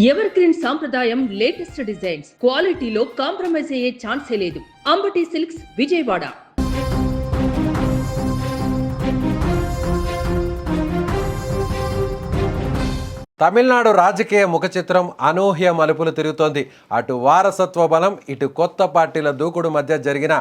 Ever green సాంప్రదాయం latest designs క్వాలిటీలో compromise అయ్యే ఛాన్సే లేదు. అంబటి సిల్క్స్ విజయవాడ. తమిళనాడు రాజకీయ ముఖ చిత్రం అనూహ్య మలుపులు తిరుగుతోంది. అటు వారసత్వ బలం, ఇటు కొత్త పార్టీల దూకుడు మధ్య జరిగిన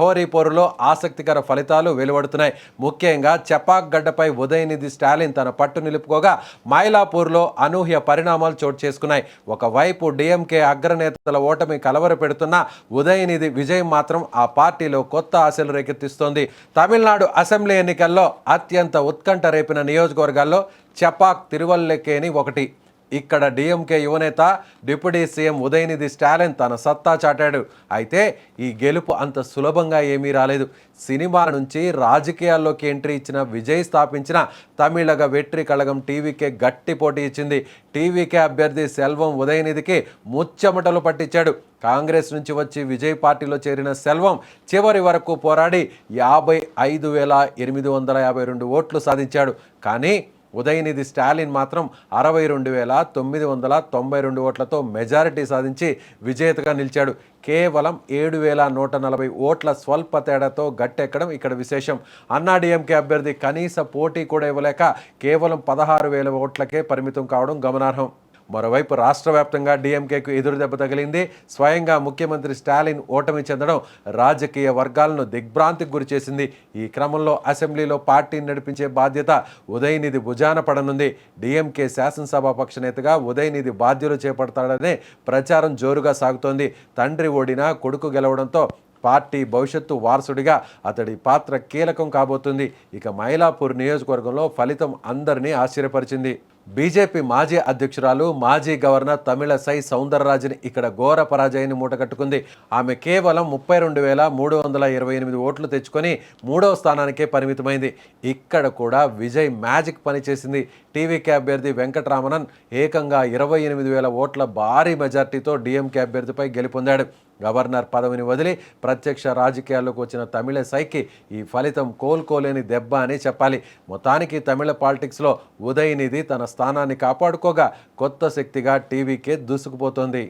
హోరీ పోరులో ఆసక్తికర ఫలితాలు వెలువడుతున్నాయి. ముఖ్యంగా చపాక్ గడ్డపై ఉదయనిధి స్టాలిన్ తన పట్టు నిలుపుకోగా మైలాపూర్లో అనూహ్య పరిణామాలు చోటు చేసుకున్నాయి. ఒకవైపు డిఎంకే అగ్రనేతల ఓటమి కలవర పెడుతున్న ఉదయనిధి విజయం మాత్రం ఆ పార్టీలో కొత్త ఆశలు రేకెత్తిస్తోంది. తమిళనాడు అసెంబ్లీ ఎన్నికల్లో అత్యంత ఉత్కంఠ రేపిన నియోజకవర్గాల్లో చపాక్ తిరువల్లకేని ఒకటి. ఇక్కడ డిఎంకే యువనేత డిప్యూటీ సీఎం ఉదయనిధి స్టాలిన్ తన సత్తా చాటాడు. అయితే ఈ గెలుపు అంత సులభంగా ఏమీ రాలేదు. సినిమా నుంచి రాజకీయాల్లోకి ఎంట్రీ ఇచ్చిన విజయ్ స్థాపించిన తమిళగ వెట్రి కళగం టీవీకే గట్టి పోటీ ఇచ్చింది. టీవీకే అభ్యర్థి సెల్వం ఉదయనిధికి ముచ్చెమటలు పట్టించాడు. కాంగ్రెస్ నుంచి వచ్చి విజయ్ పార్టీలో చేరిన సెల్వం చివరి వరకు పోరాడి 55,852 ఓట్లు సాధించాడు. కానీ ఉదయనిధి స్టాలిన్ మాత్రం 62,992 ఓట్లతో మెజారిటీ సాధించి విజేతగా నిలిచాడు. కేవలం 7,140 ఓట్ల స్వల్ప తేడాతో గట్టెక్కడం ఇక్కడ విశేషం. అన్నాడీఎంకే అభ్యర్థి కనీస పోటీ కూడా ఇవ్వలేక కేవలం 16,000 ఓట్లకే పరిమితం కావడం గమనార్హం. మరోవైపు రాష్ట్ర వ్యాప్తంగా డిఎంకేకు ఎదురుదెబ్బ తగిలింది. స్వయంగా ముఖ్యమంత్రి స్టాలిన్ ఓటమి చెందడం రాజకీయ వర్గాలను దిగ్భ్రాంతికి గురిచేసింది. ఈ క్రమంలో అసెంబ్లీలో పార్టీని నడిపించే బాధ్యత ఉదయనిధి భుజాన పడనుంది. డిఎంకే శాసనసభాపక్ష నేతగా ఉదయనిధి బాధ్యతలు చేపడతాడనే ప్రచారం జోరుగా సాగుతోంది. తండ్రి ఓడినా కొడుకు గెలవడంతో పార్టీ భవిష్యత్తు వారసుడిగా అతడి పాత్ర కీలకం కాబోతుంది. ఇక మైలాపూర్ నియోజకవర్గంలో ఫలితం అందరినీ ఆశ్చర్యపరిచింది. బీజేపీ మాజీ అధ్యక్షురాలు, మాజీ గవర్నర్ తమిళసై సౌందరరాజన్ ఇక్కడ ఘోర పరాజయాన్ని మూటగట్టుకుంది. ఆమె కేవలం 32,328 ఓట్లు తెచ్చుకొని 3వ స్థానానికే పరిమితమైంది. ఇక్కడ కూడా విజయ్ మ్యాజిక్ పనిచేసింది. టీవీకే అభ్యర్థి వెంకటరామన్ ఏకంగా 28,000 ఓట్ల భారీ మెజార్టీతో డిఎంకే అభ్యర్థిపై గెలుపొందాడు. గవర్నర్ పదవిని వదిలి ప్రత్యక్ష రాజకీయాల్లోకి వచ్చిన తమిళసైకి ఈ ఫలితం కోలుకోలేని దెబ్బ అని చెప్పాలి. మొత్తానికి తమిళ పాలిటిక్స్లో ఉదయనిధి తన స్థానాన్ని కాపాడుకోగా కొత్త శక్తిగా టీవీకే దూసుకుపోతోంది.